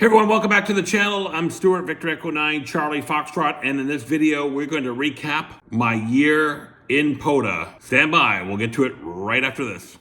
Hey everyone, welcome back to the channel. I'm Stuart, Victor Echo 9, Charlie Foxtrot, and in this video, we're going to recap my year in POTA. Stand by, we'll get to it right after this.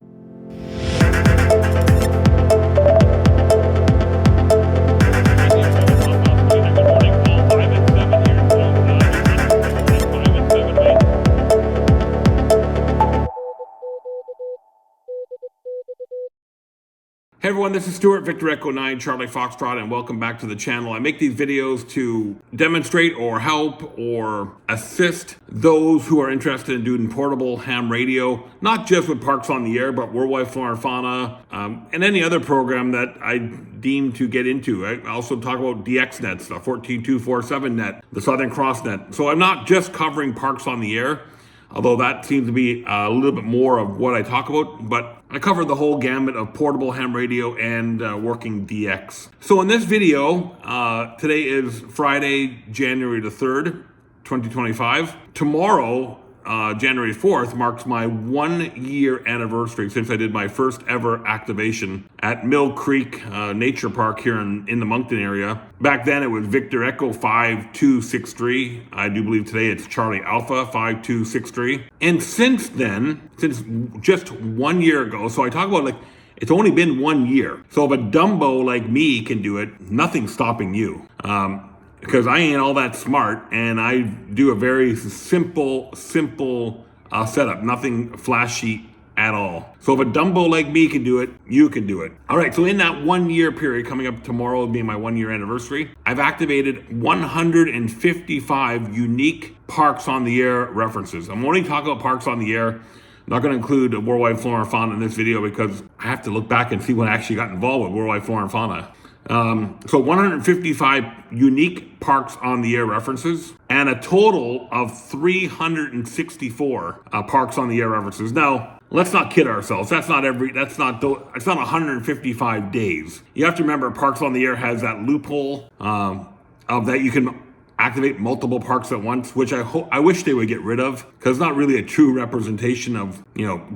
Hey everyone, this is Stuart, Victor Echo 9, Charlie Foxtrot, and welcome back to the channel. I make these videos to demonstrate or help or assist those who are interested in doing portable ham radio, not just with Parks on the Air, but worldwide flora and fauna, and any other program that I deem to get into. I also talk about DXnet, the 14247 net, the Southern Cross net. So I'm not just covering Parks on the Air, although that seems to be a little bit more of what I talk about, but I covered the whole gamut of portable ham radio and working DX. So in this video, today is Friday, January the 3rd, 2025. Tomorrow, January 4th, marks my 1 year anniversary since I did my first ever activation at Mill Creek Nature Park here in the Moncton area. Back then it was Victor Echo 5263. I do believe today it's Charlie Alpha 5263. And since then, since just 1 year ago, so I talk about like, it's only been 1 year. So if a Dumbo like me can do it, nothing's stopping you. Because I ain't all that smart, and I do a very simple setup, nothing flashy at all. So if a Dumbo like me can do it, you can do it. All right, so in that 1 year period, coming up tomorrow will be my 1 year anniversary, I've activated 155 unique Parks on the Air references. I'm only talking about Parks on the Air. I'm not going to include worldwide flora and fauna in this video because I have to look back and see when I actually got involved with worldwide flora and fauna. So 155 unique Parks on the Air references and a total of 364 Parks on the Air references. Now, let's not kid ourselves. It's not 155 days. You have to remember Parks on the Air has that loophole of that you can activate multiple parks at once, which I wish they would get rid of, because it's not really a true representation of,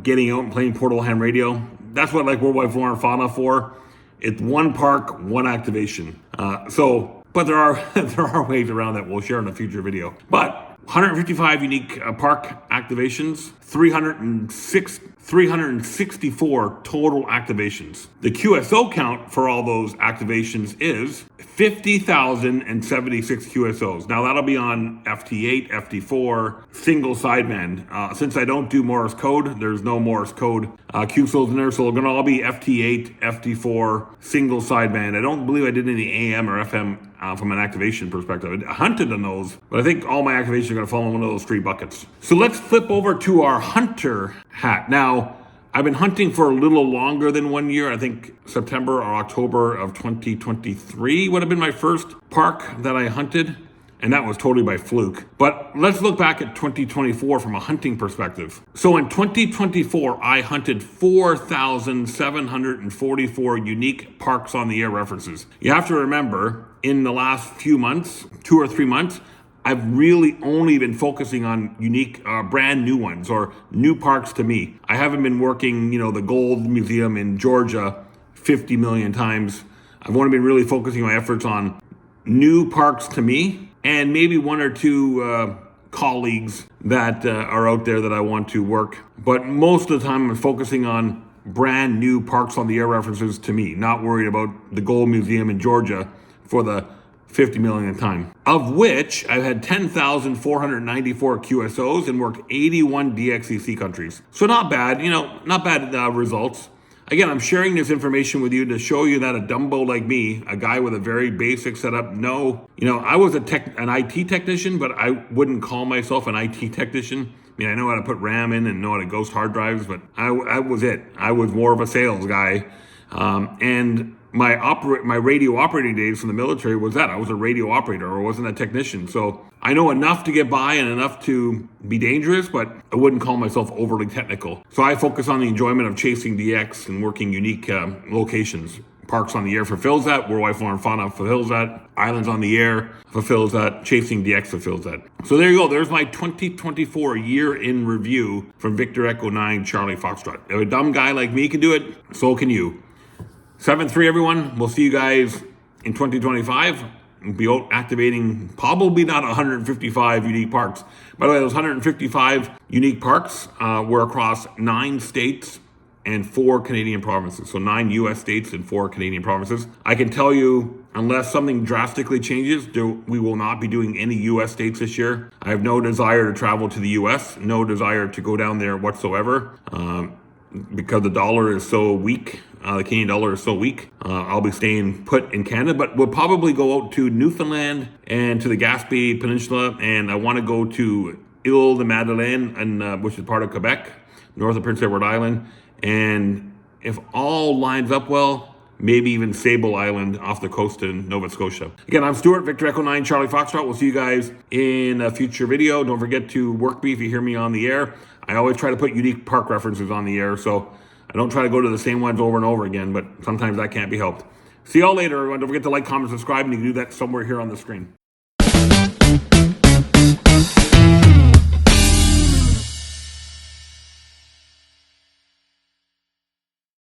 getting out and playing portable ham radio. That's what like worldwide flora and fauna for. It's one park, one activation. But there are ways around that we'll share in a future video. But 155 unique park activations, 364 total activations. The QSO count for all those activations is 50,076 QSOs. Now that'll be on FT8, FT4, single sideband. Since I don't do Morse code, there's no Morse code QSOs in there, so they're gonna all be FT8, FT4, single sideband. I don't believe I did any AM or FM from an activation perspective. I hunted on those, but I think all my activations are gonna fall in one of those three buckets. So let's flip over to our hunter hat. Now, I've been hunting for a little longer than 1 year. I think September or October of 2023 would have been my first park that I hunted, and that was totally by fluke. But let's look back at 2024 from a hunting perspective. So in 2024, I hunted 4,744 unique Parks on the Air references. You have to remember, in the last few months, 2 or 3 months, I've really only been focusing on unique, brand new ones or new parks to me. I haven't been working, the Gold Museum in Georgia 50 million times. I've only been really focusing my efforts on new parks to me and maybe one or two colleagues that are out there that I want to work. But most of the time I'm focusing on brand new Parks on the Air references to me, not worried about the Gold Museum in Georgia for the 50 million time, of which I've had 10,494 QSOs and worked 81 DXEC countries. So not bad, not bad results. Again, I'm sharing this information with you to show you that a Dumbo like me, a guy with a very basic setup, I was an IT technician, but I wouldn't call myself an IT technician. I know how to put RAM in and know how to ghost hard drives, but I was it. I was more of a sales guy. And my radio operating days from the military was that I was a radio operator or wasn't a technician. So I know enough to get by and enough to be dangerous, but I wouldn't call myself overly technical. So I focus on the enjoyment of chasing DX and working unique locations. Parks on the Air fulfills that, worldwide flora and fauna fulfills that, Islands on the Air fulfills that, chasing DX fulfills that. So there you go, there's my 2024 year in review from Victor Echo 9, Charlie Foxtrot. If a dumb guy like me can do it, so can you. 7-3 everyone, we'll see you guys in 2025, we'll be out activating probably not 155 unique parks. By the way, those 155 unique parks were across 9 states and 4 Canadian provinces. So 9 US states and 4 Canadian provinces. I can tell you, unless something drastically changes, we will not be doing any US states this year. I have no desire to travel to the US, no desire to go down there whatsoever. Because the dollar is so weak, the Canadian dollar is so weak, I'll be staying put in Canada, but we'll probably go out to Newfoundland and to the Gaspé Peninsula, and I want to go to Île-de-Madeleine, and which is part of Quebec, north of Prince Edward Island, and if all lines up well, maybe even Sable Island off the coast in Nova Scotia. Again, I'm Stuart, Victor Echo 9, Charlie Foxtrot. We'll see you guys in a future video. Don't forget to work me if you hear me on the air. I always try to put unique park references on the air, so I don't try to go to the same ones over and over again, but sometimes that can't be helped. See y'all later, everyone. Don't forget to like, comment, subscribe, and you can do that somewhere here on the screen.